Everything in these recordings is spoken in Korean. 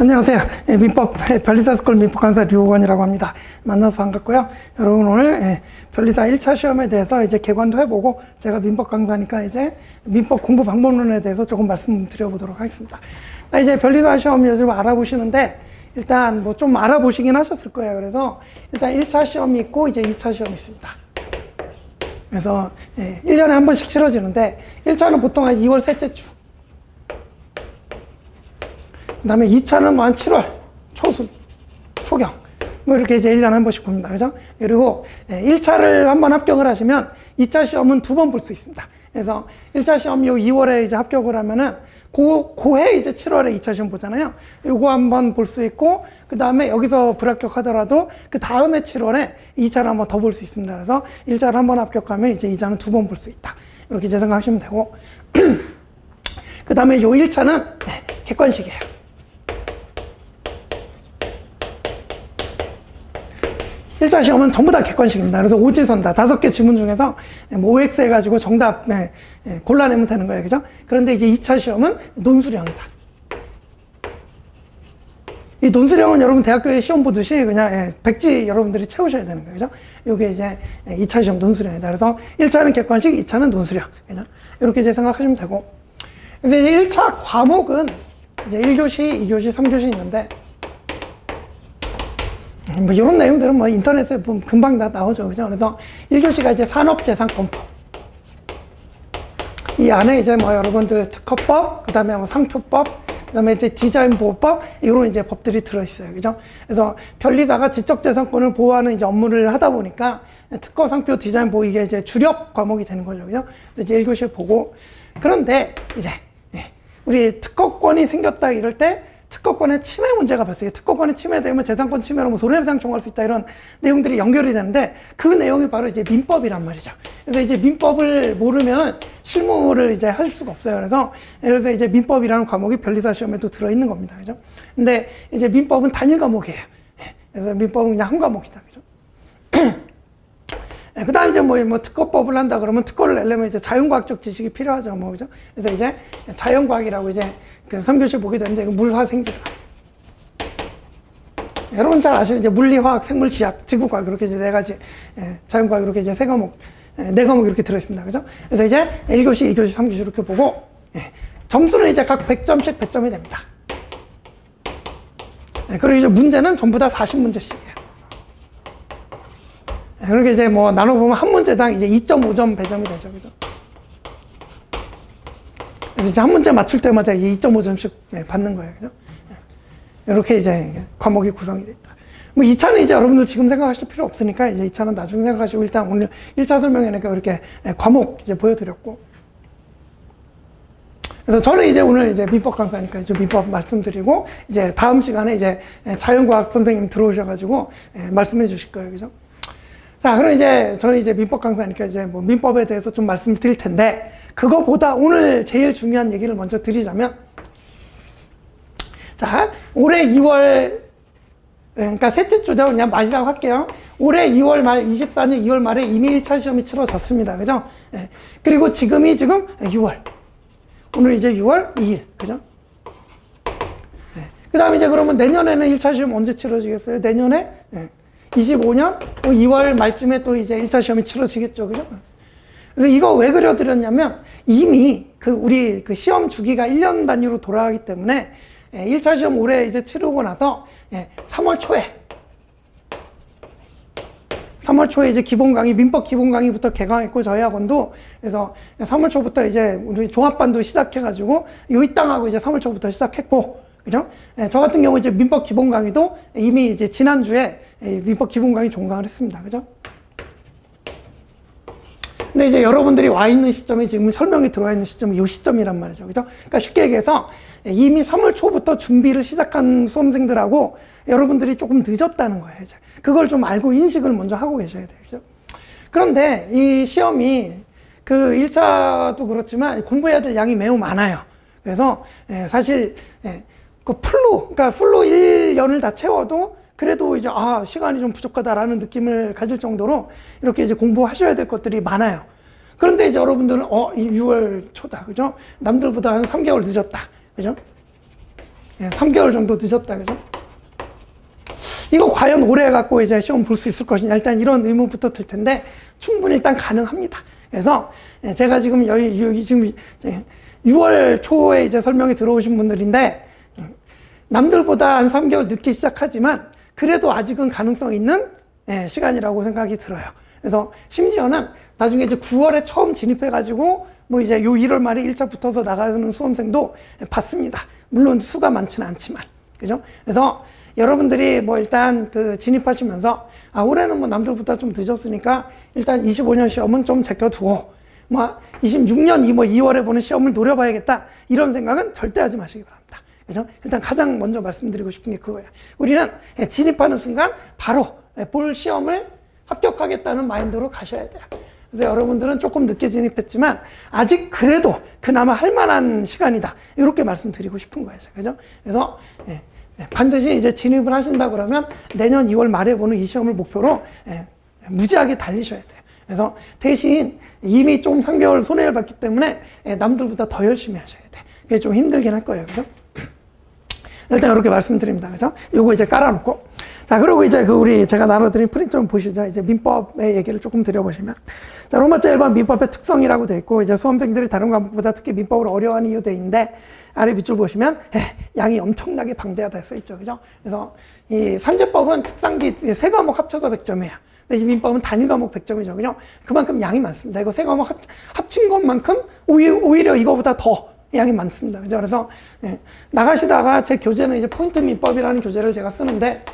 안녕하세요. 민법 변리사스쿨 민법 강사 류건이라고 합니다. 만나서 반갑고요. 여러분 오늘 변리사 1차 시험에 대해서 이제 개관도 해보고 제가 민법 강사니까 이제 민법 공부 방법론에 대해서 조금 말씀드려보도록 하겠습니다. 이제 변리사 시험 요즘 알아보시는데 일단 뭐 좀 알아보시긴 하셨을 거예요. 그래서 일단 1차 시험이 있고 이제 2차 시험이 있습니다. 그래서 1년에 한 번씩 치러지는데 1차는 보통 한 2월 셋째 주, 그 다음에 2차는 뭐 한 7월 초순, 초경 뭐 이렇게 이제 1년에 한 번씩 봅니다. 그죠? 그리고 1차를 한번 합격을 하시면 2차 시험은 2번 볼 수 있습니다. 그래서 1차 시험 요 2월에 이제 합격을 하면은 고해 이제 7월에 2차 시험 보잖아요. 요거 한번 볼 수 있고, 그 다음에 여기서 불합격하더라도 그 다음에 7월에 2차를 한번 더 볼 수 있습니다. 그래서 1차를 한번 합격하면 이제 2차는 2번 볼 수 있다. 이렇게 이제 생각하시면 되고, 그 다음에 요 1차는 객관식이에요. 1차 시험은 전부 다 객관식입니다. 그래서 오지선다. 5개 지문 중에서 뭐 OX 해가지고 정답 골라내면 되는 거예요. 그죠? 그런데 이제 2차 시험은 논술형이다. 이 논술형은 여러분 대학교에 시험 보듯이 그냥 백지 여러분들이 채우셔야 되는 거예요. 그죠? 요게 이제 2차 시험 논술형이다. 그래서 1차는 객관식, 2차는 논술형. 그죠? 이렇게 이제 생각하시면 되고. 그래서 이제 1차 과목은 이제 1교시, 2교시, 3교시 있는데 뭐 이런 내용들은 뭐 인터넷에 보면 금방 다 나오죠. 그죠? 그래서 1교시가 이제 산업재산권법. 이 안에 이제 뭐 여러분들 특허법, 그 다음에 뭐 상표법, 그 다음에 이제 디자인보호법, 이런 이제 법들이 들어있어요. 그죠? 그래서 변리사가 지적재산권을 보호하는 이제 업무를 하다 보니까 특허, 상표, 디자인보호 이게 이제 주력 과목이 되는 거죠. 그죠? 그래서 이제 1교시에 보고. 그런데 이제 우리 특허권이 생겼다 이럴 때 특허권의 침해 문제가 발생해요. 특허권이 침해되면 재산권 침해로 뭐 손해배상 청구할 수 있다 이런 내용들이 연결이 되는데 그 내용이 바로 이제 민법이란 말이죠. 그래서 이제 민법을 모르면 실무를 이제 할 수가 없어요. 그래서 이제 민법이라는 과목이 변리사 시험에도 들어있는 겁니다. 그죠? 근데 이제 민법은 단일 과목이에요. 그래서 민법은 그냥 한 과목이다. 그죠? 그 다음 이제 뭐 특허법을 한다 그러면 특허를 내려면 이제 자연과학적 지식이 필요하죠. 뭐, 그죠? 그래서 이제 자연과학이라고 이제 그 3교시 보게 되는데 물화생지다. 여러분 잘 아시는 이제 물리화학, 생물, 지학, 지구과학 이렇게 이제 4가지, 자연과학 이렇게 이제 3과목, 4과목 이렇게 들어있습니다. 그죠? 그래서 이제 1교시, 2교시, 3교시 이렇게 보고, 점수는 이제 각 100점씩 배점이 됩니다. 그리고 이제 문제는 전부 다 40문제씩이에요. 그렇게 이제 뭐 나눠보면 한 문제당 이제 2.5점 배점이 되죠. 그죠? 그래서 이제 한 문제 맞출 때마다 이제 2.5점씩 받는 거예요. 그죠? 이렇게 이제 과목이 구성이 됐다. 뭐 2차는 이제 여러분들 지금 생각하실 필요 없으니까 이제 2차는 나중에 생각하시고 일단 오늘 1차 설명회니까 이렇게 과목 이제 보여드렸고. 그래서 저는 이제 오늘 이제 민법 강사니까 좀 민법 말씀드리고 이제 다음 시간에 이제 자연과학 선생님 들어오셔가지고 말씀해 주실 거예요. 그죠? 자, 그럼 이제 저는 이제 민법 강사니까 이제 뭐 민법에 대해서 좀 말씀을 드릴 텐데 그거보다 오늘 제일 중요한 얘기를 먼저 드리자면 자, 올해 2월 그러니까 셋째 주죠. 그냥 말이라고 할게요. 올해 2월 말 24년 2월 말에 이미 1차 시험이 치러졌습니다. 그죠? 그리고 지금 6월. 오늘 이제 6월 2일. 그죠? 그 다음에 이제 그러면 내년에는 1차 시험 언제 치러지겠어요? 내년에 25년 2월 말쯤에 또 이제 1차 시험이 치러지겠죠. 그죠? 그래서 이거 왜 그려드렸냐면 이미 우리 시험 주기가 1년 단위로 돌아가기 때문에 1차 시험 올해 이제 치르고 나서 3월 초에 이제 기본 강의, 민법 기본 강의부터 개강했고 저희 학원도 그래서 3월 초부터 이제 우리 종합반도 시작해가지고 요이땅하고 이제 3월 초부터 시작했고 그죠? 저 같은 경우 이제 민법 기본 강의도 이미 이제 지난주에 민법 기본 강의 종강을 했습니다. 그죠? 근데 이제 여러분들이 와 있는 시점이 지금 설명이 들어와 있는 시점이 이 시점이란 말이죠. 그죠? 그러니까 쉽게 얘기해서 이미 3월 초부터 준비를 시작한 수험생들하고 여러분들이 조금 늦었다는 거예요. 이제. 그걸 좀 알고 인식을 먼저 하고 계셔야 돼요. 그죠? 그런데 이 시험이 그 1차도 그렇지만 공부해야 될 양이 매우 많아요. 그래서 사실 그 그러니까 풀로 1년을 다 채워도 그래도 이제 시간이 좀 부족하다라는 느낌을 가질 정도로 이렇게 이제 공부하셔야 될 것들이 많아요. 그런데 이제 여러분들은 6월 초다, 그죠? 남들보다 한 3개월 늦었다, 그죠? 3개월 정도 늦었다, 그죠? 이거 과연 올해 갖고 이제 시험 볼 수 있을 것이냐. 일단 이런 의문부터 들 텐데, 충분히 일단 가능합니다. 그래서 제가 지금 지금 6월 초에 이제 설명이 들어오신 분들인데, 남들보다 한 3개월 늦게 시작하지만, 그래도 아직은 가능성 있는 시간이라고 생각이 들어요. 그래서 심지어는 나중에 이제 9월에 처음 진입해가지고, 뭐 이제 요 1월 말에 1차 붙어서 나가는 수험생도 봤습니다. 물론 수가 많지는 않지만. 그죠? 그래서 여러분들이 뭐 일단 그 진입하시면서, 올해는 뭐 남들보다 좀 늦었으니까 일단 25년 시험은 좀 제껴두고, 뭐 26년 2월에 보는 시험을 노려봐야겠다. 이런 생각은 절대 하지 마시기 바랍니다. 그죠? 일단 가장 먼저 말씀드리고 싶은 게 그거예요. 우리는 진입하는 순간 바로 볼 시험을 합격하겠다는 마인드로 가셔야 돼요. 그래서 여러분들은 조금 늦게 진입했지만 아직 그래도 그나마 할 만한 시간이다. 이렇게 말씀드리고 싶은 거예요. 그죠? 그래서 반드시 이제 진입을 하신다 그러면 내년 2월 말에 보는 이 시험을 목표로 무지하게 달리셔야 돼요. 그래서 대신 이미 좀 3개월 손해를 봤기 때문에 남들보다 더 열심히 하셔야 돼요. 그게 좀 힘들긴 할 거예요. 그죠? 일단 이렇게 말씀드립니다. 그죠? 요거 이제 깔아놓고. 자, 그리고 이제 제가 나눠드린 프린트 좀 보시죠. 이제 민법의 얘기를 조금 드려보시면. 자, 로마자 1번 민법의 특성이라고 돼 있고, 이제 수험생들이 다른 과목보다 특히 민법을 어려워하는 이유 돼 있는데, 아래 밑줄 보시면, 양이 엄청나게 방대하다 써있죠. 그죠? 그래서 이 산재법은 특상기 세 과목 합쳐서 100점이에요. 근데 이 민법은 단일 과목 100점이죠. 그죠? 그만큼 양이 많습니다. 이거 세 과목 합친 것만큼 오히려 이거보다 더 양이 많습니다. 그죠? 그래서, 나가시다가 제 교재는 이제 포인트 민법이라는 교재를 제가 쓰는데,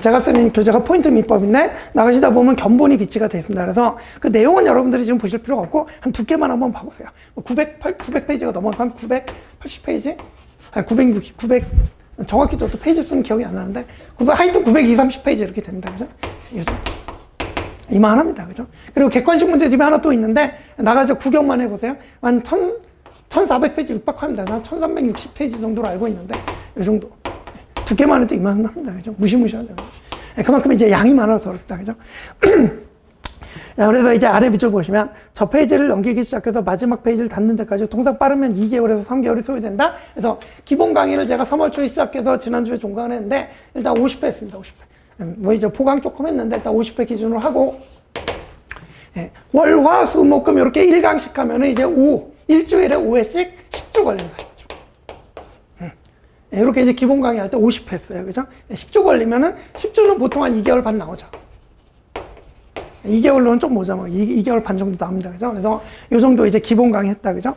제가 쓰는 교재가 포인트 민법인데, 나가시다 보면 견본이 비치가 되어 있습니다. 그래서 그 내용은 여러분들이 지금 보실 필요가 없고, 한 두께만 한번 봐보세요. 900페이지가 넘어가면 980페이지? 아니, 900, 정확히 저도 페이지 수는 기억이 안 나는데, 하여튼 920, 30페이지 이렇게 됩니다. 그죠? 이만합니다. 그죠? 그리고 객관식 문제집이 하나 또 있는데, 나가서 구경만 해보세요. 한 1400페이지 육박합니다. 한 1360페이지 정도로 알고 있는데, 이 정도. 두께만 해도 이만합니다. 그죠? 무시무시하죠. 그만큼 이제 양이 많아서 어렵다. 그죠? 자, 그래서 이제 아래 밑줄 보시면, 저 페이지를 넘기기 시작해서 마지막 페이지를 닫는 데까지 통상 빠르면 2개월에서 3개월이 소요된다. 그래서 기본 강의를 제가 3월 초에 시작해서 지난주에 종강을 했는데, 일단 50회 했습니다. 50회. 뭐 이제 포강 조금 했는데, 일단 50회 기준으로 하고, 월, 화, 수, 목, 금 이렇게 1강씩 하면은 이제 일주일에 5회씩 10주 걸린다. 10주. 이렇게 이제 기본 강의 할 때 50회 했어요. 그죠? 10주 걸리면은 10주는 보통 한 2개월 반 나오죠. 2개월로는 좀 모자라고 2개월 반 정도 나옵니다. 그죠? 그래서 요 정도 이제 기본 강의 했다. 그죠?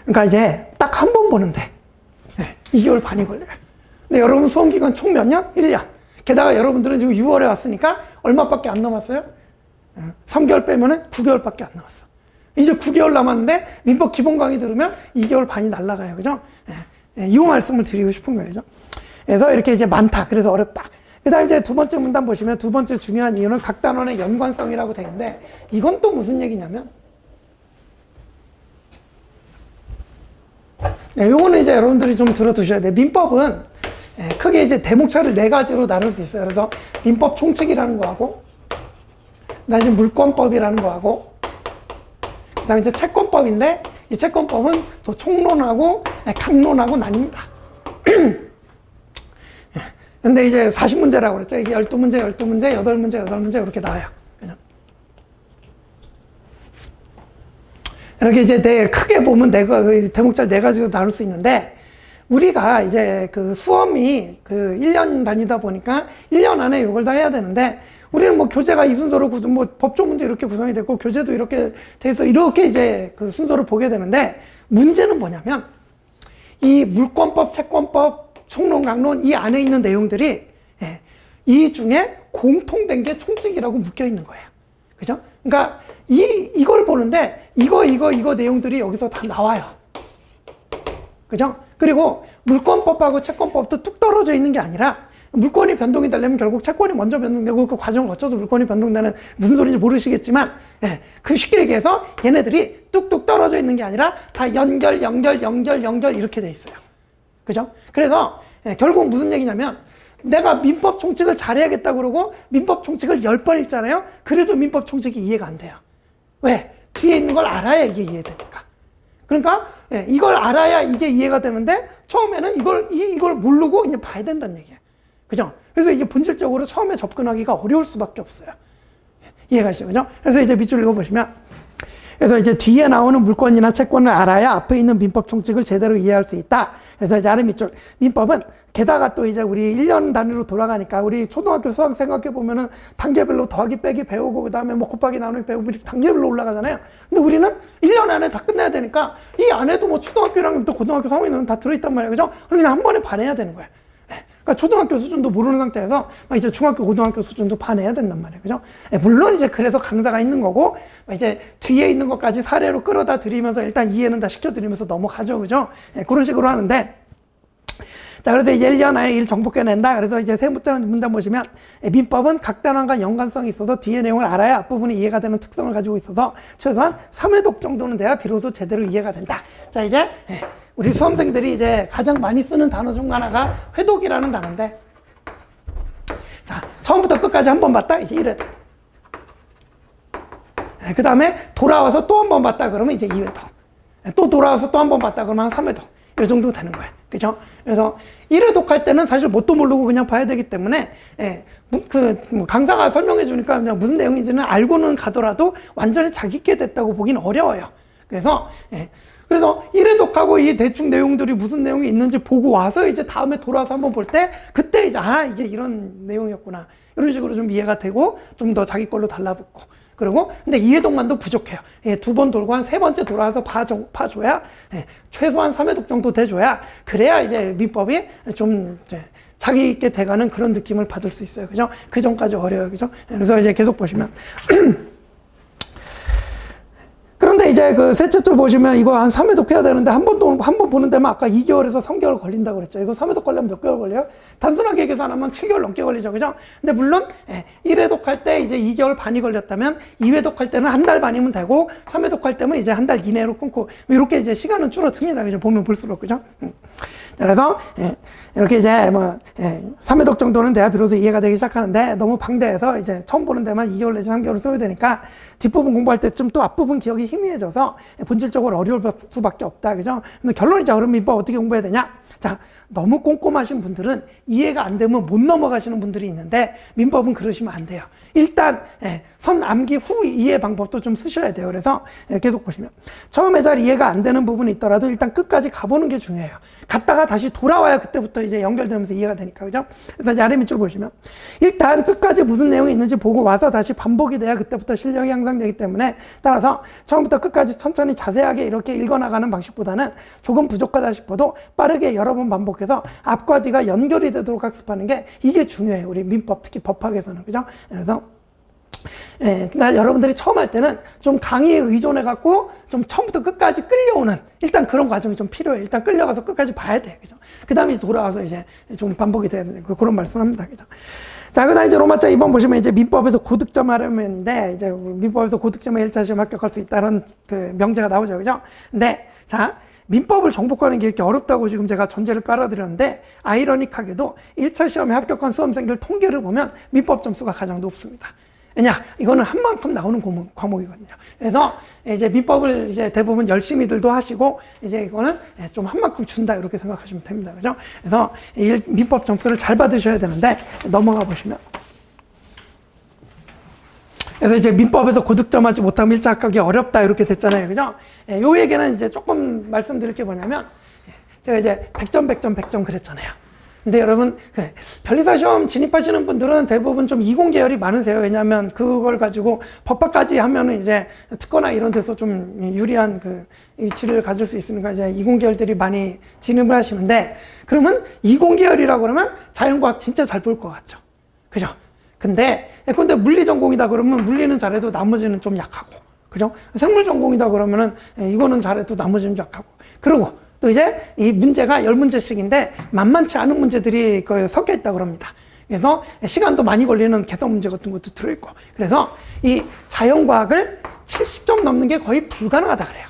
그러니까 이제 딱 한 번 보는데 2개월 반이 걸려요. 근데 여러분 수험 기간 총 몇 년? 1년. 게다가 여러분들은 지금 6월에 왔으니까 얼마밖에 안 남았어요? 3개월 빼면은 9개월밖에 안 남았어. 이제 9개월 남았는데 민법 기본 강의 들으면 2개월 반이 날아가요. 그죠? 이 말씀을 드리고 싶은 거예요. 그래서 이렇게 이제 많다. 그래서 어렵다. 그 다음에 이제 두 번째 문단 보시면 두 번째 중요한 이유는 각 단원의 연관성이라고 되어 있는데, 이건 또 무슨 얘기냐면, 요거는 이제 여러분들이 좀 들어두셔야 돼요. 민법은 크게 이제 대목차를 4가지로 나눌 수 있어요. 그래서 민법 총칙이라는 거하고, 그 다음에 물권법이라는 거하고, 그 다음에 이제 채권법인데, 이 채권법은 또 총론하고 강론하고 나뉩니다. 근데 이제 40문제라고 그랬죠. 이게 12문제, 12문제, 8문제, 8문제 이렇게 나와요. 그냥. 이렇게 이제 크게 보면 대목자 4가지로 나눌 수 있는데, 우리가 이제 그 수험이 그 1년 다니다 보니까 1년 안에 이걸 다 해야 되는데, 우리는 뭐 교재가 이 순서로 뭐 법조 문제 이렇게 구성이 됐고, 교재도 이렇게 돼서 이렇게 이제 그 순서를 보게 되는데, 문제는 뭐냐면, 이 물권법, 채권법, 총론, 강론 이 안에 있는 내용들이 이 중에 공통된 게 총칙이라고 묶여 있는 거예요. 그죠? 그러니까 이걸 보는데 이거 내용들이 여기서 다 나와요. 그죠? 그리고 물권법하고 채권법도 뚝 떨어져 있는 게 아니라, 물권이 변동이 되려면 결국 채권이 먼저 변동되고 그 과정을 거쳐서 물권이 변동되는, 무슨 소리인지 모르시겠지만, 그 쉽게 얘기해서 얘네들이 뚝뚝 떨어져 있는 게 아니라 다 연결 이렇게 돼 있어요. 그죠? 그래서 결국 무슨 얘기냐면, 내가 민법 총칙을 잘해야겠다 그러고 민법 총칙을 10번 읽잖아요. 그래도 민법 총칙이 이해가 안 돼요. 왜? 뒤에 있는 걸 알아야 이게 이해되니까. 그러니까 이걸 알아야 이게 이해가 되는데 처음에는 이걸 모르고 그냥 봐야 된다는 얘기예요. 그죠? 그래서 이게 본질적으로 처음에 접근하기가 어려울 수밖에 없어요. 이해가시죠? 그죠? 그래서 이제 밑줄 읽어보시면 그래서 이제 뒤에 나오는 물권이나 채권을 알아야 앞에 있는 민법 총칙을 제대로 이해할 수 있다. 그래서 이제 아래 밑줄. 민법은 게다가 또 이제 우리 1년 단위로 돌아가니까 우리 초등학교 수학 생각해 보면은 단계별로 더하기 빼기 배우고 그다음에 뭐 곱하기 나누기 배우고 이렇게 단계별로 올라가잖아요. 근데 우리는 1년 안에 다 끝내야 되니까 이 안에도 뭐 초등학교 1학년부터 고등학교 3학년은 다 들어있단 말이에요. 그죠? 그냥 한 번에 반해야 되는 거예요. 그러니까 초등학교 수준도 모르는 상태에서 이제 중학교, 고등학교 수준도 반해야 된단 말이에요. 그죠? 물론 이제 그래서 강사가 있는 거고, 이제 뒤에 있는 것까지 사례로 끌어다 드리면서 일단 이해는 다 시켜드리면서 넘어가죠. 그죠? 그런 식으로 하는데, 자, 그래서 이제 1년 안에 일 정복해 낸다. 그래서 이제 세 문단 보시면, 민법은 각 단원과 연관성이 있어서 뒤에 내용을 알아야 앞부분이 이해가 되는 특성을 가지고 있어서 최소한 3회독 정도는 돼야 비로소 제대로 이해가 된다. 자, 이제, 우리 수험생들이 이제 가장 많이 쓰는 단어 중 하나가 회독이라는 단어인데, 자, 처음부터 끝까지 한 번 봤다? 이제 1회독. 그 다음에 돌아와서 또 한 번 봤다? 그러면 이제 2회독. 또 돌아와서 또 한 번 봤다? 그러면 한 3회독. 이 정도 되는 거예요. 그죠? 그래서 1회독 할 때는 사실 뭣도 모르고 그냥 봐야 되기 때문에, 강사가 설명해 주니까 그냥 무슨 내용인지는 알고는 가더라도 완전히 자기께 됐다고 보기는 어려워요. 그래서 1회독하고 이 대충 내용들이 무슨 내용이 있는지 보고 와서 이제 다음에 돌아와서 한번 볼 때, 그때 이제, 이게 이런 내용이었구나. 이런 식으로 좀 이해가 되고, 좀 더 자기 걸로 달라붙고. 그리고, 근데 2회독만도 부족해요. 2번 돌고 한 3번째 돌아와서 봐줘야, 최소한 3회독 정도 돼줘야, 그래야 이제 민법이 좀, 자기있게 돼가는 그런 느낌을 받을 수 있어요. 그죠? 그 전까지 어려워요. 그죠? 그래서 이제 계속 보시면. 그런데 이제 그 셋째 줄 보시면 이거 한 3회독 해야 되는데 한 번 보는 데만 아까 2개월에서 3개월 걸린다고 그랬죠. 이거 3회독 걸려면 몇 개월 걸려요? 단순하게 계산하면 7개월 넘게 걸리죠. 그죠? 근데 물론 1회독 할 때 이제 2개월 반이 걸렸다면 2회독 할 때는 한 달 반이면 되고 3회독 할 때면 이제 한 달 이내로 끊고 이렇게 이제 시간은 줄어듭니다. 그죠? 보면 볼수록. 그죠? 그래서 이렇게 이제 3회독 정도는 돼야 비로소 이해가 되기 시작하는데 너무 방대해서 이제 처음 보는 데만 2개월 내지 3개월을 써야 되니까 뒷부분 공부할 때쯤 또 앞부분 기억이 희미해져서 본질적으로 어려울 수밖에 없다. 그죠? 근데 결론이죠. 그럼 민법 어떻게 공부해야 되냐? 자, 너무 꼼꼼하신 분들은 이해가 안 되면 못 넘어가시는 분들이 있는데 민법은 그러시면 안 돼요. 일단 선 암기 후 이해 방법도 좀 쓰셔야 돼요. 그래서 계속 보시면 처음에 잘 이해가 안 되는 부분이 있더라도 일단 끝까지 가보는 게 중요해요. 갔다가 다시 돌아와야 그때부터 이제 연결되면서 이해가 되니까. 그죠? 그래서 이제 아래 밑줄 보시면 일단 끝까지 무슨 내용이 있는지 보고 와서 다시 반복이 돼야 그때부터 실력이 향상되기 때문에 따라서 처음부터 끝까지 천천히 자세하게 이렇게 읽어나가는 방식보다는 조금 부족하다 싶어도 빠르게 여러 번 반복해서 앞과 뒤가 연결이 되도록 학습하는 게 이게 중요해요. 우리 민법, 특히 법학에서는. 그죠? 그래서 그러니까 여러분들이 처음 할 때는 좀 강의에 의존해갖고 좀 처음부터 끝까지 끌려오는 일단 그런 과정이 좀 필요해요. 일단 끌려가서 끝까지 봐야 돼. 그죠? 그 다음에 돌아와서 이제 좀 반복이 돼야 되는 그런 말씀을 합니다. 그죠? 자, 그 다음에 이제 로마자 2번 보시면 이제 민법에서 고득점 하려면인데 이제 민법에서 고득점에 1차 시험 합격할 수 있다는 그 명제가 나오죠. 그죠? 근데 자, 민법을 정복하는 게 이렇게 어렵다고 지금 제가 전제를 깔아드렸는데 아이러닉하게도 1차 시험에 합격한 수험생들 통계를 보면 민법 점수가 가장 높습니다. 왜냐? 이거는 한 만큼 나오는 과목이거든요. 그래서 이제 민법을 이제 대부분 열심히들도 하시고 이제 이거는 좀 한 만큼 준다 이렇게 생각하시면 됩니다. 그죠? 그래서 이 민법 점수를 잘 받으셔야 되는데 넘어가 보시면 그래서 이제 민법에서 고득점 하지 못하면 1차 합격이 어렵다 이렇게 됐잖아요. 그죠? 요 얘기는 이제 조금 말씀드릴 게 뭐냐면 제가 이제 100점, 100점, 100점 그랬잖아요. 근데 여러분, 변리사 시험 진입하시는 분들은 대부분 좀 이공계열이 많으세요. 왜냐하면 그걸 가지고 법학까지 하면은 이제 특허나 이런 데서 좀 유리한 그 위치를 가질 수 있으니까 이제 이공계열들이 많이 진입을 하시는데 그러면 이공계열이라고 그러면 자연과학 진짜 잘 볼 것 같죠. 그죠? 근데 물리 전공이다 그러면 물리는 잘해도 나머지는 좀 약하고. 그죠? 생물 전공이다 그러면은 이거는 잘해도 나머지는 약하고. 그리고 또 이제 이 문제가 10문제씩인데 만만치 않은 문제들이 섞여 있다고 합니다. 그래서 시간도 많이 걸리는 개선 문제 같은 것도 들어있고. 그래서 이 자연과학을 70점 넘는 게 거의 불가능하다 그래요.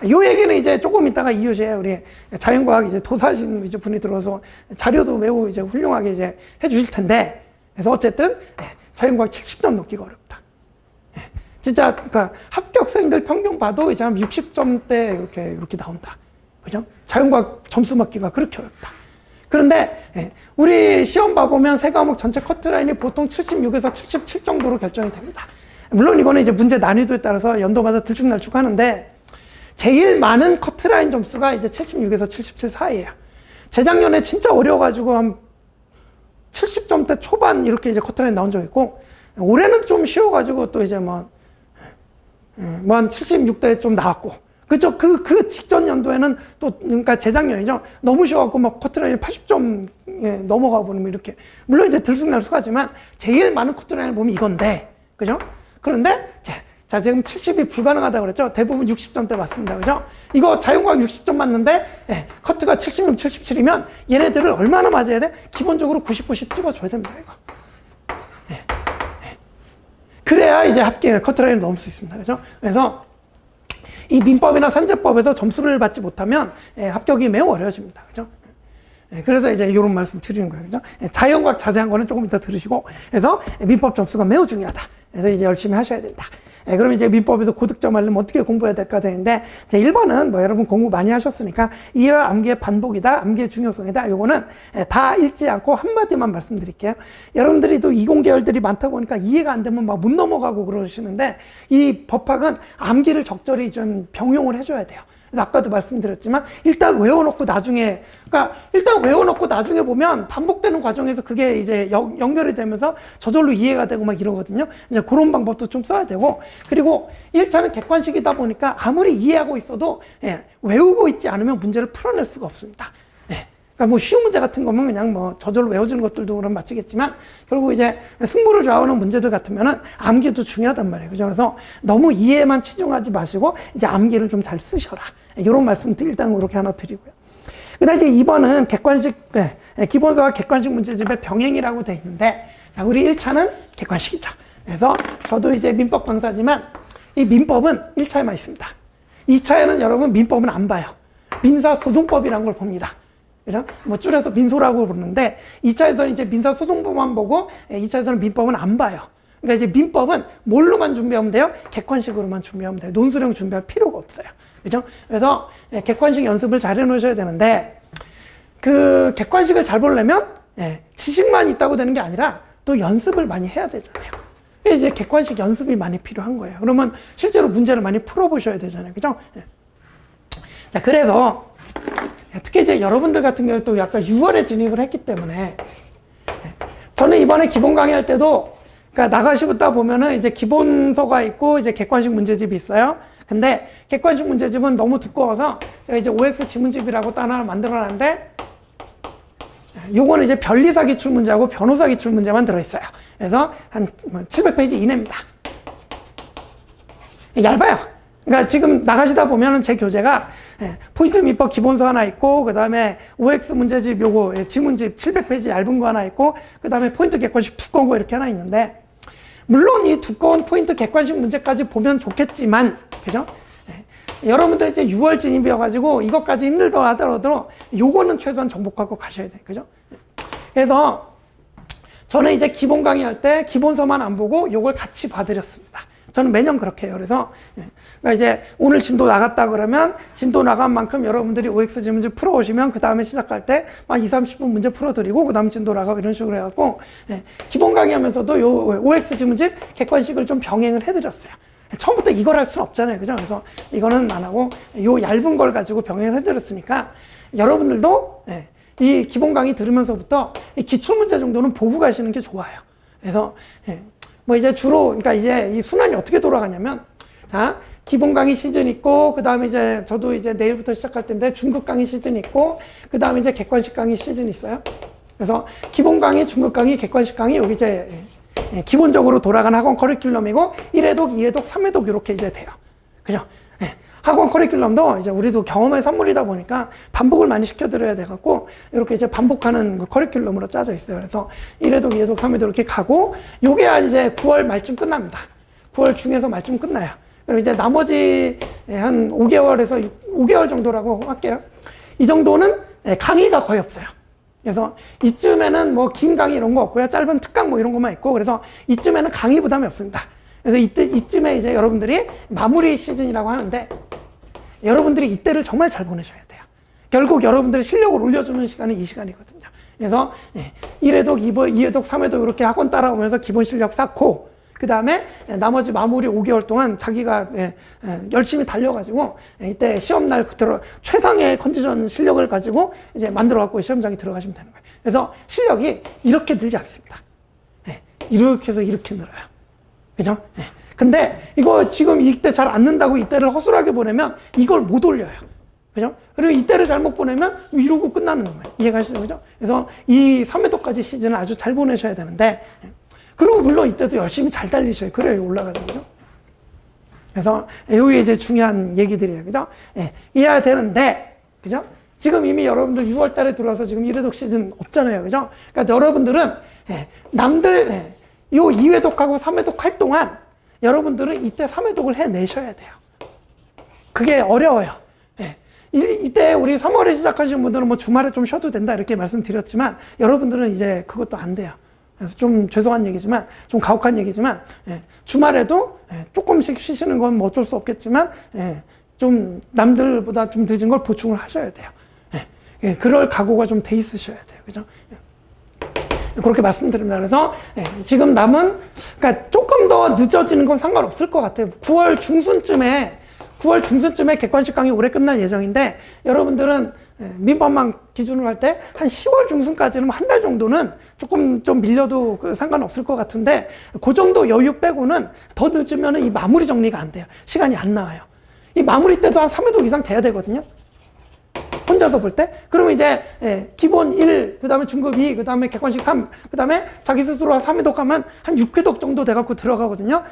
요 얘기는 이제 조금 있다가 2교시에 우리 자연과학 이제 도사하신 이제 분이 들어서 자료도 매우 이제 훌륭하게 이제 해 주실 텐데. 그래서 어쨌든 자연과학 70점 넘기가 어렵다. 진짜 그러니까 합격 학생들 평균 봐도 이제 한 60점대 이렇게 나온다. 그죠? 자연과학 점수 맞기가 그렇게 어렵다. 그런데 우리 시험 봐보면 세 과목 전체 커트라인이 보통 76에서 77 정도로 결정이 됩니다. 물론 이거는 이제 문제 난이도에 따라서 연도마다 들쭉날쭉 하는데 제일 많은 커트라인 점수가 이제 76에서 77 사이에요. 재작년에 진짜 어려워가지고 한 70점대 초반 이렇게 이제 커트라인 나온 적 있고, 올해는 좀 쉬워가지고 또 이제 뭐 한 76대 좀 나왔고, 그죠? 그 직전 연도에는 또, 그러니까 재작년이죠. 너무 쉬워갖고 막 커트라인이 80점 넘어가 버리면 이렇게. 물론 이제 들쑥날쑥하지만 제일 많은 커트라인을 보면 이건데, 그죠? 그런데, 자, 지금 70이 불가능하다고 그랬죠? 대부분 60점대 맞습니다. 그죠? 이거 자연과학 60점 맞는데, 커트가 76, 77이면 얘네들을 얼마나 맞아야 돼? 기본적으로 90, 90 찍어줘야 됩니다, 이거. 그래야 이제 커트라인을 넘을 수 있습니다. 그죠? 그래서 이 민법이나 산재법에서 점수를 받지 못하면 합격이 매우 어려워집니다. 그죠? 그래서 이제 이런 말씀 드리는 거예요. 그죠? 자연과학 자세한 거는 조금 이따 들으시고, 그래서 민법 점수가 매우 중요하다. 그래서 이제 열심히 하셔야 된다. 그럼 이제 민법에서 고득점 하려면 어떻게 공부해야 될까 되는데, 1번은 뭐 여러분 공부 많이 하셨으니까 이해와 암기의 반복이다, 암기의 중요성이다. 요거는 다 읽지 않고 한마디만 말씀드릴게요. 여러분들이 또 이공계열들이 많다 보니까 이해가 안 되면 막 못 넘어가고 그러시는데, 이 법학은 암기를 적절히 좀 병용을 해줘야 돼요. 그래서 아까도 말씀드렸지만 일단 외워놓고 나중에, 그러니까 일단 외워놓고 나중에 보면 반복되는 과정에서 그게 이제 연결이 되면서 저절로 이해가 되고 막 이러거든요. 이제 그런 방법도 좀 써야 되고, 그리고 1차는 객관식이다 보니까 아무리 이해하고 있어도 외우고 있지 않으면 문제를 풀어낼 수가 없습니다. 그러니까 뭐 쉬운 문제 같은 거면 그냥 뭐 저절로 외워지는 것들도 그럼 마치겠지만, 결국 이제 승부를 좌우하는 문제들 같으면은 암기도 중요하단 말이에요. 그죠? 그래서 너무 이해만 치중하지 마시고 이제 암기를 좀 잘 쓰셔라. 이런 말씀도 일단 그렇게 하나 드리고요. 그 다음에 이제 2번은 객관식, 기본서와 객관식 문제집의 병행이라고 돼 있는데, 자, 우리 1차는 객관식이죠. 그래서 저도 이제 민법 강사지만 이 민법은 1차에만 있습니다. 2차에는 여러분 민법은 안 봐요. 민사소송법이라는 걸 봅니다. 그죠? 뭐 줄여서 민소라고 부르는데, 2차에서는 이제 민사소송법만 보고 2차에서는 민법은 안 봐요. 그러니까 이제 민법은 뭘로만 준비하면 돼요? 객관식으로만 준비하면 돼요. 논술형 준비할 필요가 없어요. 그죠? 그래서 객관식 연습을 잘 해놓으셔야 되는데, 그 객관식을 잘 보려면 지식만 있다고 되는 게 아니라 또 연습을 많이 해야 되잖아요. 이제 객관식 연습이 많이 필요한 거예요. 그러면 실제로 문제를 많이 풀어보셔야 되잖아요. 그죠? 자, 그래서 특히 이제 여러분들 같은 경우에 또 약간 6월에 진입을 했기 때문에, 저는 이번에 기본 강의할 때도, 그러니까 나가시다 보면은 이제 기본서가 있고 이제 객관식 문제집이 있어요. 근데 객관식 문제집은 너무 두꺼워서 제가 이제 OX 지문집이라고 또 하나를 만들어놨는데, 요거는 이제 변리사 기출 문제하고 변호사 기출 문제만 들어있어요. 그래서 한 700페이지 이내입니다. 얇아요. 그러니까 지금 나가시다 보면은 제 교재가 포인트 민법 기본서 하나 있고, 그 다음에 OX 문제집 요거 지문집 700페이지 얇은 거 하나 있고, 그 다음에 포인트 객관식 두꺼운 거 이렇게 하나 있는데, 물론 이 두꺼운 포인트 객관식 문제까지 보면 좋겠지만, 그죠? 여러분들 이제 6월 진입이어가지고 이것까지 힘들다 하더라도 요거는 최소한 정복하고 가셔야 돼요. 그죠? 그래서 저는 이제 기본 강의할 때 기본서만 안 보고 요걸 같이 봐드렸습니다. 저는 매년 그렇게 해요. 그래서 그러니까 이제 오늘 진도 나갔다 그러면 진도 나간 만큼 여러분들이 OX 지문집 풀어오시면 그 다음에 시작할 때 한 20, 30분 문제 풀어드리고 그 다음 진도 나가고 이런 식으로 해갖고 기본 강의하면서도 요 OX 지문집 객관식을 좀 병행을 해드렸어요. 처음부터 이걸 할 수는 없잖아요. 그죠? 그래서 이거는 안 하고 요 얇은 걸 가지고 병행을 해드렸으니까 여러분들도 이 기본 강의 들으면서부터 이 기출문제 정도는 보고 가시는 게 좋아요. 그래서 뭐 이제 주로, 그러니까 이제 이 순환이 어떻게 돌아가냐면, 자, 기본 강의 시즌 있고, 그 다음에 이제 저도 이제 내일부터 시작할 텐데 중급 강의 시즌 있고, 그 다음에 이제 객관식 강의 시즌 있어요. 그래서 기본 강의, 중급 강의, 객관식 강의, 여기 이제 기본적으로 돌아가는 학원 커리큘럼이고, 1회독, 2회독, 3회독 이렇게 이제 돼요. 그죠? 학원 커리큘럼도 이제 우리도 경험의 산물이다 보니까 반복을 많이 시켜드려야 돼갖고, 이렇게 이제 반복하는 그 커리큘럼으로 짜져 있어요. 그래서 1회독, 2회독, 3회독 이렇게 가고, 요게 이제 9월 말쯤 끝납니다. 9월 중에서 말쯤 끝나요. 그럼 이제 나머지 한 5개월에서 5개월 정도라고 할게요. 이 정도는 강의가 거의 없어요. 그래서 이쯤에는 뭐 긴 강의 이런 거 없고요. 짧은 특강 뭐 이런 것만 있고, 그래서 이쯤에는 강의 부담이 없습니다. 그래서 이쯤에 이제 여러분들이 마무리 시즌이라고 하는데, 여러분들이 이때를 정말 잘 보내셔야 돼요. 결국 여러분들의 실력을 올려주는 시간은 이 시간이거든요. 그래서 1회독, 2회독, 3회독 이렇게 학원 따라오면서 기본 실력 쌓고, 그 다음에 나머지 마무리 5개월 동안 자기가 열심히 달려가지고 이때 시험날 최상의 컨디션 실력을 가지고 이제 만들어갖고 시험장에 들어가시면 되는 거예요. 그래서 실력이 이렇게 늘지 않습니다. 이렇게 해서 이렇게 늘어요. 그죠? 근데 이거 지금 이때 잘 안 는다고 이때를 허술하게 보내면 이걸 못 올려요. 그죠? 그리고 이때를 잘못 보내면 이러고 끝나는 거예요. 이해가시죠? 그죠? 그래서 이 3회도까지 시즌을 아주 잘 보내셔야 되는데, 그리고 물론 이때도 열심히 잘 달리셔야 그래야 올라가죠. 그죠? 그래서 여기 이제 중요한 얘기들이에요. 그죠? 이해야 되는데, 그죠? 지금 이미 여러분들 6월 달에 들어와서 지금 1회독 시즌 없잖아요. 그죠? 그러니까 여러분들은 남들 요 2회독하고 3회독 할 동안 여러분들은 이때 3회독을 해내셔야 돼요. 그게 어려워요. 이때 우리 3월에 시작하신 분들은 뭐 주말에 좀 쉬어도 된다 이렇게 말씀드렸지만, 여러분들은 이제 그것도 안 돼요. 그래서 좀 죄송한 얘기지만, 좀 가혹한 얘기지만, 주말에도 조금씩 쉬시는 건 뭐 어쩔 수 없겠지만, 좀 남들보다 좀 늦은 걸 보충을 하셔야 돼요. 그럴 각오가 좀 돼 있으셔야 돼요. 그죠? 그렇게 말씀드립니다. 그래서 지금 남은, 그러니까 조금 더 늦어지는 건 상관없을 것 같아요. 9월 중순쯤에 객관식 강의 올해 끝날 예정인데, 여러분들은 민법만 기준으로 할 때 한 10월 중순까지는 한 달 정도는 조금 좀 밀려도 상관없을 것 같은데, 그 정도 여유 빼고는 더 늦으면 이 마무리 정리가 안 돼요. 시간이 안 나와요. 이 마무리 때도 한 3회독 이상 돼야 되거든요. 혼자서 볼 때. 그러면 이제 기본 1, 그 다음에 중급 2, 그 다음에 객관식 3, 그 다음에 자기 스스로 3회독 하면 한 6회독 정도 돼갖고 들어가거든요.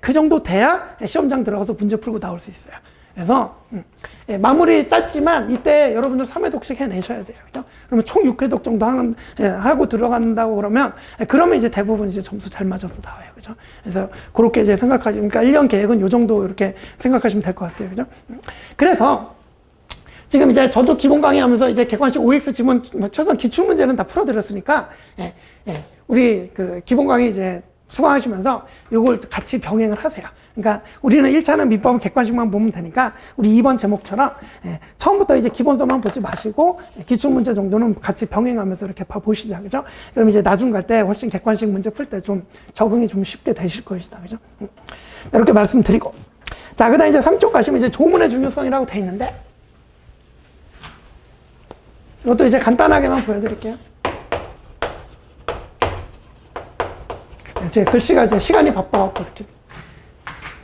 그 정도 돼야 시험장 들어가서 문제 풀고 나올 수 있어요. 그래서 마무리 짧지만 이때 여러분들 3회독씩 해내셔야 돼요. 그죠? 그러면 총 6회독 정도 하고 들어간다고 그러면 이제 대부분 이제 점수 잘 맞아서 나와요. 그죠? 그래서 그렇게 이제 그러니까 1년 계획은 요 정도 이렇게 생각하시면 될 것 같아요. 그죠? 그래서 지금 이제 저도 기본 강의하면서 이제 객관식 OX 지문 최소한 기출 문제는 다 풀어드렸으니까, 우리 그 기본 강의 이제 수강하시면서 요걸 같이 병행을 하세요. 그러니까 우리는 1차는 민법은 객관식만 보면 되니까, 우리 2번 제목처럼 처음부터 이제 기본서만 보지 마시고 기출 문제 정도는 같이 병행하면서 이렇게 보시자. 그죠? 그럼 이제 나중 갈 때 훨씬 객관식 문제 풀 때 좀 적응이 좀 쉽게 되실 것이다. 그죠? 이렇게 말씀드리고. 자, 그 다음에 이제 3쪽 가시면 이제 조문의 중요성이라고 돼 있는데, 이것도 이제 간단하게만 보여드릴게요. 제 글씨가 이제 시간이 바빠갖고 이렇게.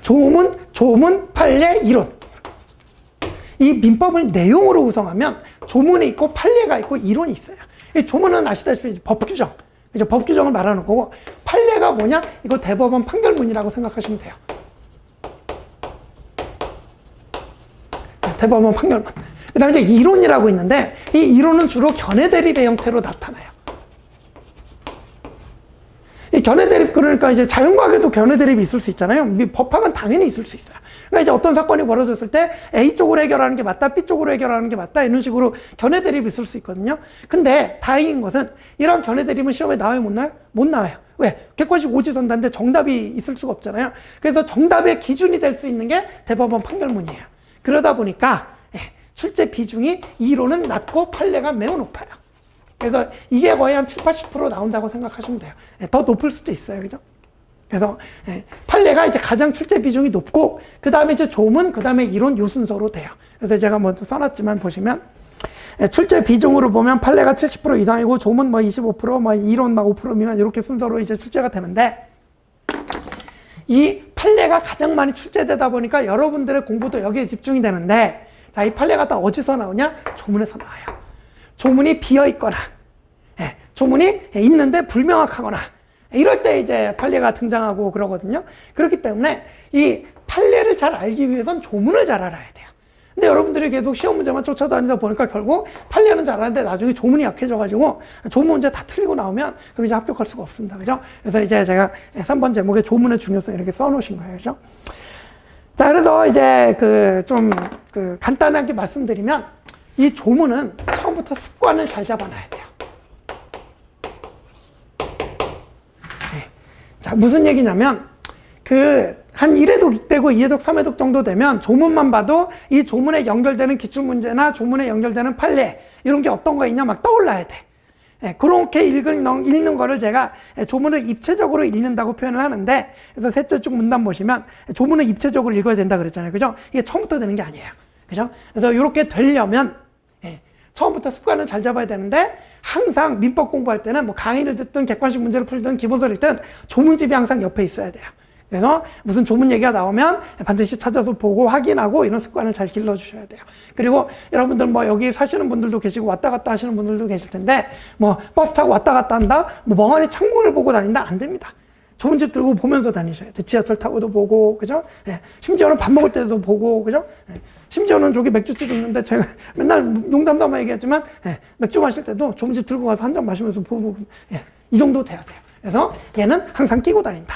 조문, 판례, 이론. 이 민법을 내용으로 구성하면 조문이 있고 판례가 있고 이론이 있어요. 이 조문은 아시다시피 법 규정. 이제 법 규정을 말하는 거고, 판례가 뭐냐? 이거 대법원 판결문이라고 생각하시면 돼요. 대법원 판결문. 그 다음에 이제 이론이라고 있는데, 이 이론은 주로 견해대립의 형태로 나타나요. 이 견해대립, 그러니까 이제 자연과학에도 견해대립이 있을 수 있잖아요. 법학은 당연히 있을 수 있어요. 그러니까 이제 어떤 사건이 벌어졌을 때 A 쪽으로 해결하는 게 맞다, B 쪽으로 해결하는 게 맞다, 이런 식으로 견해대립이 있을 수 있거든요. 근데 다행인 것은 이런 견해대립은 시험에 나와요, 못 나와요? 못 나와요. 왜? 객관식 오지선다인데 정답이 있을 수가 없잖아요. 그래서 정답의 기준이 될 수 있는 게 대법원 판결문이에요. 그러다 보니까 출제 비중이 이론은 낮고 판례가 매우 높아요. 그래서 이게 거의 한 7, 80% 나온다고 생각하시면 돼요. 더 높을 수도 있어요. 그죠? 그래서 판례가 이제 가장 출제 비중이 높고, 그 다음에 이제 조문, 그 다음에 이론, 요 순서로 돼요. 그래서 제가 뭐 써놨지만 보시면, 출제 비중으로 보면 판례가 70% 이상이고, 조문 뭐 25%, 뭐 이론 막 5% 미만 이렇게 순서로 이제 출제가 되는데, 이 판례가 가장 많이 출제되다 보니까 여러분들의 공부도 여기에 집중이 되는데, 자, 이 판례가 다 어디서 나오냐? 조문에서 나와요. 조문이 비어있거나, 조문이 있는데 불명확하거나, 이럴 때 이제 판례가 등장하고 그러거든요. 그렇기 때문에 이 판례를 잘 알기 위해선 조문을 잘 알아야 돼요. 근데 여러분들이 계속 시험 문제만 쫓아다니다 보니까 결국 판례는 잘 아는데 나중에 조문이 약해져가지고 조문 문제 다 틀리고 나오면 그럼 이제 합격할 수가 없습니다. 그죠? 그래서 이제 제가 3번 제목에 조문의 중요성 이렇게 써놓으신 거예요. 그죠? 자, 그래서 이제 간단하게 말씀드리면, 이 조문은 처음부터 습관을 잘 잡아놔야 돼요. 자, 무슨 얘기냐면, 한 1회독 되고 2회독, 3회독 정도 되면 조문만 봐도 이 조문에 연결되는 기출문제나 조문에 연결되는 판례, 이런 게 어떤 거 있냐 막 떠올라야 돼. 예, 그렇게 읽는 거를 제가 조문을 입체적으로 읽는다고 표현을 하는데, 그래서 셋째 쭉 문단 보시면 조문을 입체적으로 읽어야 된다 그랬잖아요. 그죠? 이게 처음부터 되는 게 아니에요. 그죠? 그래서 이렇게 되려면, 처음부터 습관을 잘 잡아야 되는데, 항상 민법 공부할 때는 뭐 강의를 듣든 객관식 문제를 풀든 기본서를 읽든 조문집이 항상 옆에 있어야 돼요. 그래서 무슨 조문 얘기가 나오면 반드시 찾아서 보고 확인하고 이런 습관을 잘 길러주셔야 돼요. 그리고 여러분들 뭐 여기 사시는 분들도 계시고 왔다 갔다 하시는 분들도 계실 텐데, 뭐 버스 타고 왔다 갔다 한다? 뭐 멍하니 창문을 보고 다닌다? 안 됩니다. 조문집 들고 보면서 다니셔야 돼요. 지하철 타고도 보고, 그죠? 예. 심지어는 밥 먹을 때도 보고, 그죠? 예. 심지어는 저기 맥주집이 있는데 제가 맨날 농담담아 얘기하지만, 맥주 마실 때도 조문집 들고 가서 한 잔 마시면서 보고, 이 정도 돼야 돼요. 그래서 얘는 항상 끼고 다닌다.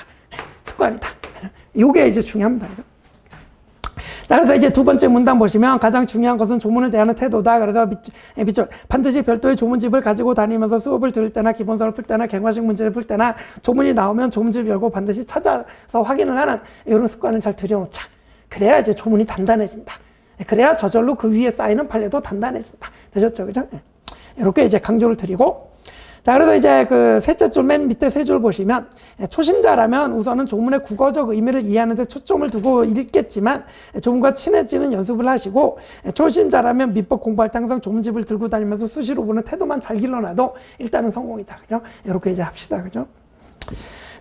습관이다. 요게 이제 중요합니다. 자, 그래서 이제 두 번째 문단 보시면 가장 중요한 것은 조문을 대하는 태도다. 그래서 밑줄 반드시 별도의 조문집을 가지고 다니면서 수업을 들을 때나 기본서를 풀 때나 객관식 문제를 풀 때나 조문이 나오면 조문집 열고 반드시 찾아서 확인을 하는 이런 습관을 잘 들여놓자. 그래야 이제 조문이 단단해진다. 그래야 저절로 그 위에 쌓이는 판례도 단단해진다. 되셨죠? 그죠? 이렇게 이제 강조를 드리고, 자, 그래서 이제 그 셋째 줄 맨 밑에 세 줄 보시면, 초심자라면 우선은 조문의 국어적 의미를 이해하는 데 초점을 두고 읽겠지만 조문과 친해지는 연습을 하시고, 초심자라면 민법 공부할 때 항상 조문집을 들고 다니면서 수시로 보는 태도만 잘 길러놔도 일단은 성공이다. 그죠? 이렇게 이제 합시다. 그죠?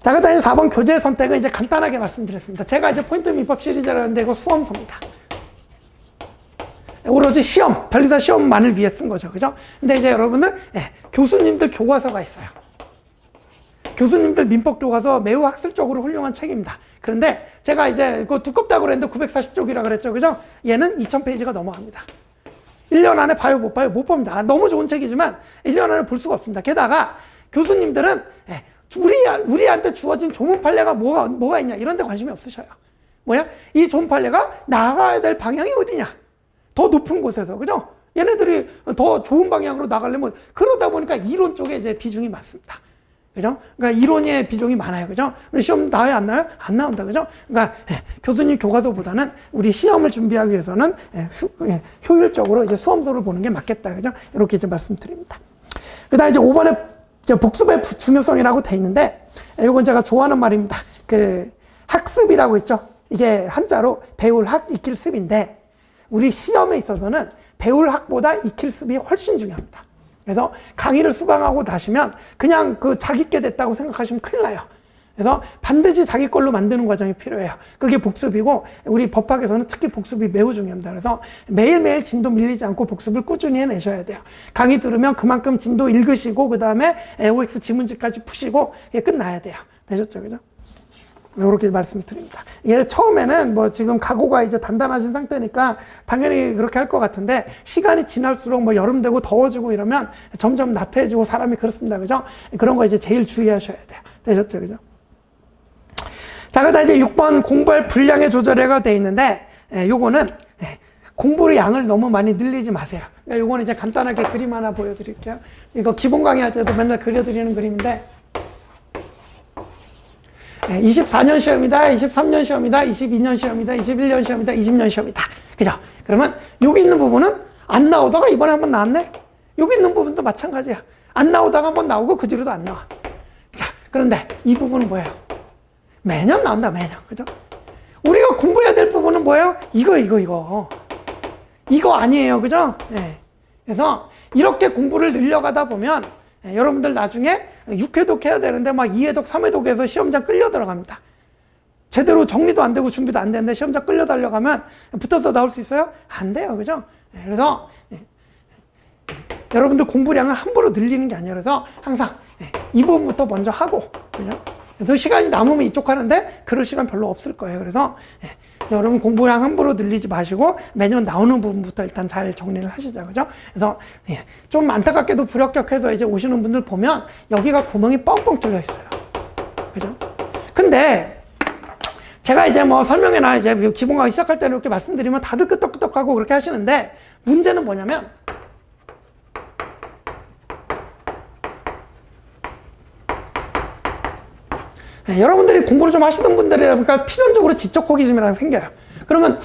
자, 그 다음에 4번 교재 선택은 이제 간단하게 말씀드렸습니다. 제가 이제 포인트 민법 시리즈라는데 이거 수험서입니다. 오로지 시험, 변리사 시험만을 위해 쓴 거죠. 그죠? 근데 이제 여러분들, 교수님들 교과서가 있어요. 교수님들 민법 교과서 매우 학술적으로 훌륭한 책입니다. 그런데 제가 이제 그거 두껍다고 그랬는데 940쪽이라 그랬죠. 그죠? 얘는 2000페이지가 넘어갑니다. 1년 안에 봐요, 못 봐요? 못 봅니다. 너무 좋은 책이지만 1년 안에 볼 수가 없습니다. 게다가 교수님들은 우리한테 주어진 조문 판례가 뭐가 있냐, 이런 데 관심이 없으셔요. 뭐야? 이 조문 판례가 나가야 될 방향이 어디냐? 더 높은 곳에서, 그죠? 얘네들이 더 좋은 방향으로 나가려면, 그러다 보니까 이론 쪽에 이제 비중이 많습니다. 그죠? 그러니까 이론의 비중이 많아요. 그죠? 시험 나와요, 안 나와요? 안 나온다. 그죠? 그러니까 교수님 교과서보다는 우리 시험을 준비하기 위해서는 효율적으로 이제 수험서를 보는 게 맞겠다. 그죠? 이렇게 이제 말씀드립니다. 그 다음에 이제 5번에 이제 복습의 중요성이라고 돼 있는데, 이건 제가 좋아하는 말입니다. 그 학습이라고 있죠? 이게 한자로 배울 학, 익힐 습인데, 우리 시험에 있어서는 배울 학보다 익힐 습이 훨씬 중요합니다. 그래서 강의를 수강하고 나시면 그냥 그 자기 게 됐다고 생각하시면 큰일 나요. 그래서 반드시 자기 걸로 만드는 과정이 필요해요. 그게 복습이고, 우리 법학에서는 특히 복습이 매우 중요합니다. 그래서 매일매일 진도 밀리지 않고 복습을 꾸준히 해내셔야 돼요. 강의 들으면 그만큼 진도 읽으시고, 그 다음에 OX 지문집까지 푸시고, 이게 끝나야 돼요. 되셨죠? 그죠? 이렇게 말씀드립니다. 이게 처음에는 뭐 지금 각오가 이제 단단하신 상태니까 당연히 그렇게 할 것 같은데, 시간이 지날수록 뭐 여름 되고 더워지고 이러면 점점 나태해지고 사람이 그렇습니다. 그죠? 그런 거 이제 제일 주의하셔야 돼요. 되셨죠? 그죠? 자, 그다음 이제 6번 공부할 분량의 조절해가 돼 있는데, 요거는 공부의 양을 너무 많이 늘리지 마세요. 그러니까 요거는 이제 간단하게 그림 하나 보여드릴게요. 이거 기본 강의 할 때도 맨날 그려드리는 그림인데, 24년 시험이다, 23년 시험이다, 22년 시험이다, 21년 시험이다, 20년 시험이다. 그죠? 그러면 여기 있는 부분은 안 나오다가 이번에 한번 나왔네? 여기 있는 부분도 마찬가지야. 안 나오다가 한번 나오고 그 뒤로도 안 나와. 자, 그런데 이 부분은 뭐예요? 매년 나온다, 매년. 그죠? 우리가 공부해야 될 부분은 뭐예요? 이거. 이거 아니에요. 그죠? 예. 그래서 이렇게 공부를 늘려가다 보면 여러분들 나중에 6회독 해야 되는데 막 2회독, 3회독에서 시험장 끌려 들어갑니다. 제대로 정리도 안 되고 준비도 안 되는데 시험장 끌려 달려가면 붙어서 나올 수 있어요? 안 돼요. 그죠? 그래서 여러분들 공부량을 함부로 늘리는 게 아니라, 그래서 항상 이 부분부터 먼저 하고, 그죠? 그래서 시간이 남으면 이쪽 하는데 그럴 시간 별로 없을 거예요. 그래서 여러분 공부량 함부로 늘리지 마시고 매년 나오는 부분부터 일단 잘 정리를 하시자. 그죠? 그래서 좀 안타깝게도 불합격해서 이제 오시는 분들 보면 여기가 구멍이 뻥뻥 뚫려 있어요. 그죠? 근데 제가 이제 뭐 설명회나 이제 기본 강의 시작할 때는 이렇게 말씀드리면 다들 끄떡끄떡하고 그렇게 하시는데, 문제는 뭐냐면 여러분들이 공부를 좀 하시던 분들이 그러니까 필연적으로 지적 호기심이라는 게 생겨요. 그러면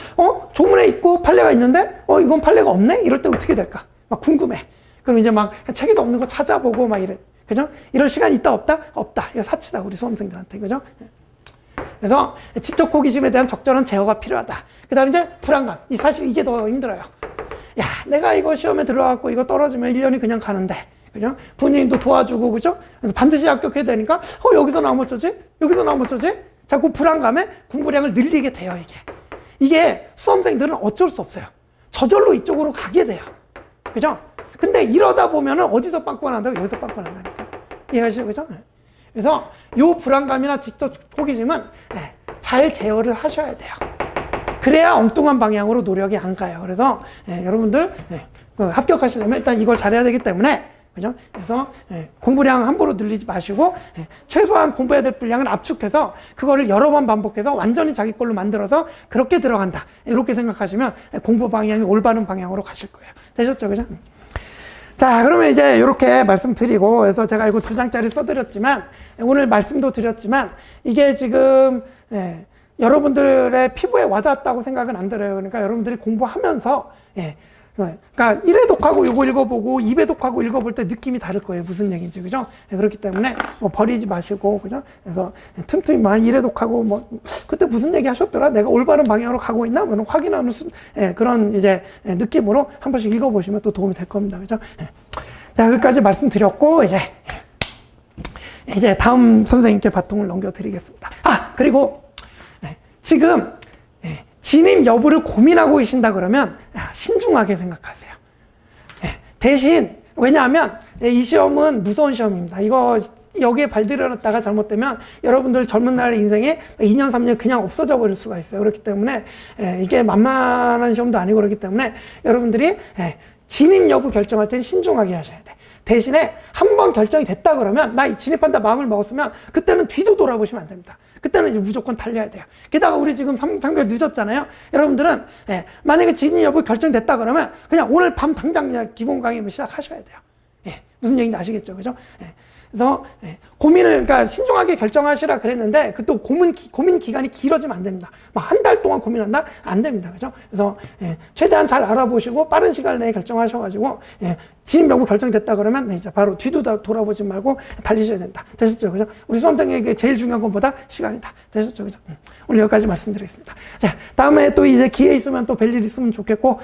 조문에 있고 판례가 있는데 이건 판례가 없네? 이럴 때 어떻게 될까? 막 궁금해. 그럼 이제 막 책에도 없는 거 찾아보고 막 이래. 그죠? 이럴 시간 있다 없다? 없다. 이거 사치다 우리 수험생들한테. 그죠? 그래서 지적 호기심에 대한 적절한 제어가 필요하다. 그 다음에 이제 불안감. 사실 이게 더 힘들어요. 야, 내가 이거 시험에 들어가고 이거 떨어지면 1년이 그냥 가는데. 그죠? 부모님도 도와주고, 그죠? 그래서 반드시 합격해야 되니까, 여기서 나오면 어쩌지? 여기서 나오면 어쩌지? 자꾸 불안감에 공부량을 늘리게 돼요, 이게. 이게 수험생들은 어쩔 수 없어요. 저절로 이쪽으로 가게 돼요. 그죠? 근데 이러다 보면은 어디서 빵꾸가 난다고? 여기서 빵꾸가 난다니까. 이해하시죠? 그죠? 그래서 요 불안감이나 지적 호기심은 잘 제어를 하셔야 돼요. 그래야 엉뚱한 방향으로 노력이 안 가요. 그래서 여러분들 합격하시려면 일단 이걸 잘해야 되기 때문에 그죠? 그래서 공부량 함부로 늘리지 마시고 최소한 공부해야 될 분량을 압축해서 그거를 여러 번 반복해서 완전히 자기 걸로 만들어서 그렇게 들어간다. 이렇게 생각하시면 공부 방향이 올바른 방향으로 가실 거예요. 되셨죠? 그죠? 자, 그러면 이제 이렇게 말씀드리고, 그래서 제가 이거 2장짜리 써드렸지만, 오늘 말씀도 드렸지만, 이게 지금, 여러분들의 피부에 와닿았다고 생각은 안 들어요. 그러니까 여러분들이 공부하면서, 그러니까 1회 독하고 이거 읽어보고 2회 독하고 읽어볼 때 느낌이 다를 거예요. 무슨 얘기인지, 그죠? 그렇기 때문에 뭐 버리지 마시고, 그죠? 그래서 틈틈이 막 1회 독하고 뭐, 그때 무슨 얘기 하셨더라? 내가 올바른 방향으로 가고 있나? 뭐 확인하는 그런 이제 느낌으로 한 번씩 읽어보시면 또 도움이 될 겁니다. 그죠? 자, 여기까지 말씀드렸고, 이제 다음 선생님께 바통을 넘겨드리겠습니다. 그리고 지금 진입 여부를 고민하고 계신다 그러면 신중하게 생각하세요. 대신 왜냐하면 이 시험은 무서운 시험입니다. 이거 여기에 발들여놨다가 잘못되면 여러분들 젊은 날의 인생에 2년 3년 그냥 없어져 버릴 수가 있어요. 그렇기 때문에 이게 만만한 시험도 아니고 그렇기 때문에 여러분들이 진입 여부 결정할 때는 신중하게 하셔야 돼. 대신에 한 번 결정이 됐다 그러면 나 진입한다 마음을 먹었으면 그때는 뒤도 돌아보시면 안 됩니다. 그때는 이제 무조건 달려야 돼요. 게다가 우리 지금 상별 늦었잖아요. 여러분들은 만약에 진입 여부 결정됐다 그러면 그냥 오늘 밤 당장 그냥 기본 강의 시작하셔야 돼요. 무슨 얘기인지 아시겠죠? 그죠? 그래서 그러니까 신중하게 결정하시라 그랬는데 그 또 고민 기간이 길어지면 안 됩니다. 막 한 달 동안 고민한다? 안 됩니다. 그죠? 그래서 최대한 잘 알아보시고 빠른 시간 내에 결정하셔가지고 진입 여부 결정됐다 그러면 이제 바로 뒤도 돌아보지 말고 달리셔야 된다. 되셨죠? 그죠? 우리 수험생에게 제일 중요한 것보다 시간이다. 되셨죠? 그죠? 오늘 여기까지 말씀드리겠습니다. 자, 다음에 또 이제 기회 있으면 또 뵐 일 있으면 좋겠고,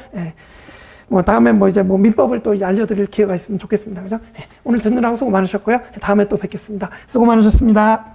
뭐 다음에 뭐 이제 뭐 민법을 또 알려드릴 기회가 있으면 좋겠습니다. 그죠? 오늘 듣느라고 수고 많으셨고요. 다음에 또 뵙겠습니다. 수고 많으셨습니다.